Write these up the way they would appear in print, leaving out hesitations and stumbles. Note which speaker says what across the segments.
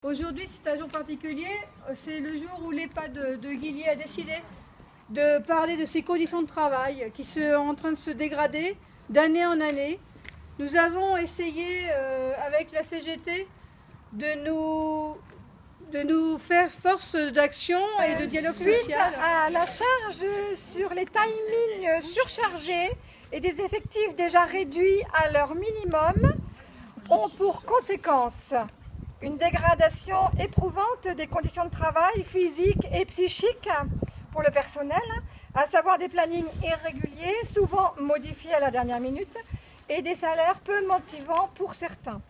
Speaker 1: Aujourd'hui, c'est un jour particulier. C'est le jour où l'EHPAD de Guillier a décidé de parler de ses conditions de travail qui sont en train de se dégrader d'année en année. Nous avons essayé avec la CGT de nous faire force d'action et de dialogue social.
Speaker 2: Suite à la charge sur les timings surchargés et des effectifs déjà réduits à leur minimum, ont pour conséquence une dégradation éprouvante des conditions de travail physiques et psychiques pour le personnel, à savoir des plannings irréguliers, souvent modifiés à la dernière minute, et des salaires peu motivants pour certains.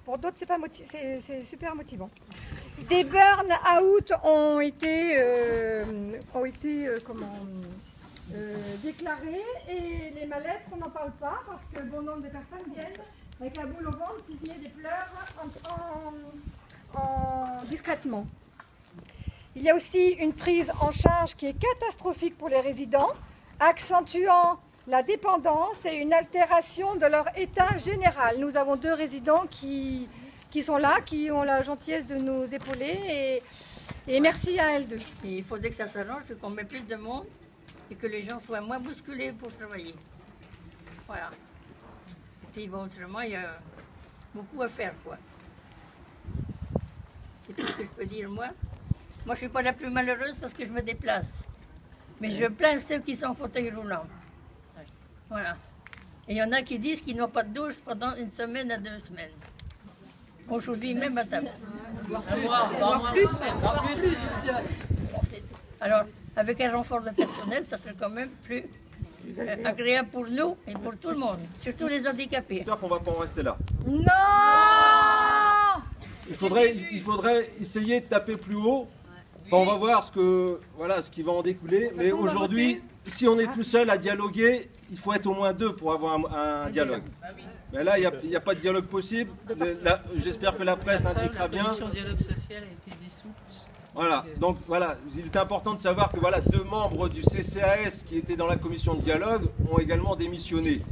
Speaker 2: Pour d'autres, c'est super motivant. Des burn-out ont été déclarés et les mal-être, on n'en parle pas parce que bon nombre de personnes viennent avec la boule au ventre, si ce n'est des pleurs discrètement. Il y a aussi une prise en charge qui est catastrophique pour les résidents, accentuant la dépendance et une altération de leur état général. Nous avons 2 résidents qui sont là, qui ont la gentillesse de nous épauler et merci à elles 2.
Speaker 3: Il faudrait que ça s'arrange, qu'on mette plus de monde et que les gens soient moins bousculés pour travailler. Voilà. Et puis bon, autrement, il y a beaucoup à faire, quoi. C'est tout ce que je peux dire, moi. Moi, je ne suis pas la plus malheureuse parce que je me déplace. Mais je plains ceux qui sont en fauteuil roulant. Voilà. Et il y en a qui disent qu'ils n'ont pas de douche pendant 1 semaine à 2 semaines. Aujourd'hui, même à table.
Speaker 1: Voire plus.
Speaker 3: Alors, avec un renfort de personnel, ça serait quand même plus agréable pour nous et pour tout le monde, surtout les handicapés.
Speaker 4: J'espère qu'on ne va pas en rester là.
Speaker 2: Non!
Speaker 4: Il faudrait essayer de taper plus haut. Enfin, on va voir ce qui va en découler. Mais aujourd'hui, si on est tout seul à dialoguer, il faut être au moins 2 pour avoir un dialogue. Mais là, il n'y a pas de dialogue possible. J'espère que la presse l'indiquera bien.
Speaker 5: La commission dialogue social a été dissoute.
Speaker 4: Voilà, donc voilà, il est important de savoir que voilà, 2 membres du CCAS qui étaient dans la commission de dialogue ont également démissionné.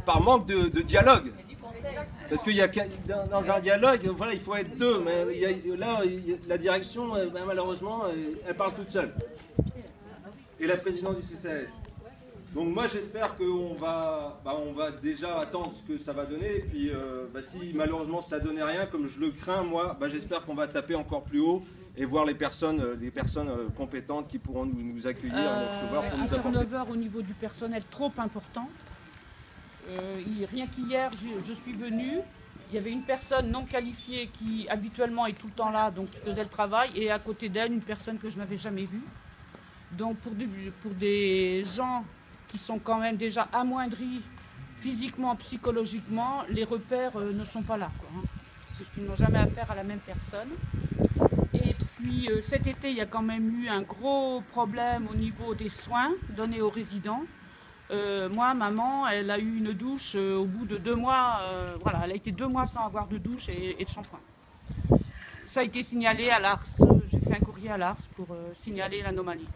Speaker 4: Par manque de dialogue. Parce qu'il y a dans un dialogue, voilà, il faut être 2, mais là, la direction, malheureusement, elle parle toute seule. Et la présidente du CCAS. Donc moi j'espère qu'on va, on va déjà attendre ce que ça va donner. Et puis si malheureusement ça ne donnait rien, comme je le crains moi, j'espère qu'on va taper encore plus haut et voir les personnes compétentes qui pourront nous accueillir, nous recevoir pour nous apporter.
Speaker 5: Un turnover au niveau du personnel trop important. Rien qu'hier, je suis venue, il y avait une personne non qualifiée qui habituellement est tout le temps là, donc qui faisait le travail, et à côté d'elle, une personne que je n'avais jamais vue. Donc pour des gens qui sont quand même déjà amoindris physiquement, psychologiquement, les repères ne sont pas là, quoi, puisqu'ils n'ont jamais affaire à la même personne. Et puis cet été, il y a quand même eu un gros problème au niveau des soins donnés aux résidents. Moi, maman, elle a eu une douche au bout de 2 mois. Voilà, elle a été 2 mois sans avoir de douche et de shampoing. Ça a été signalé à l'ARS. J'ai fait un courrier à l'ARS pour signaler l'anomalie.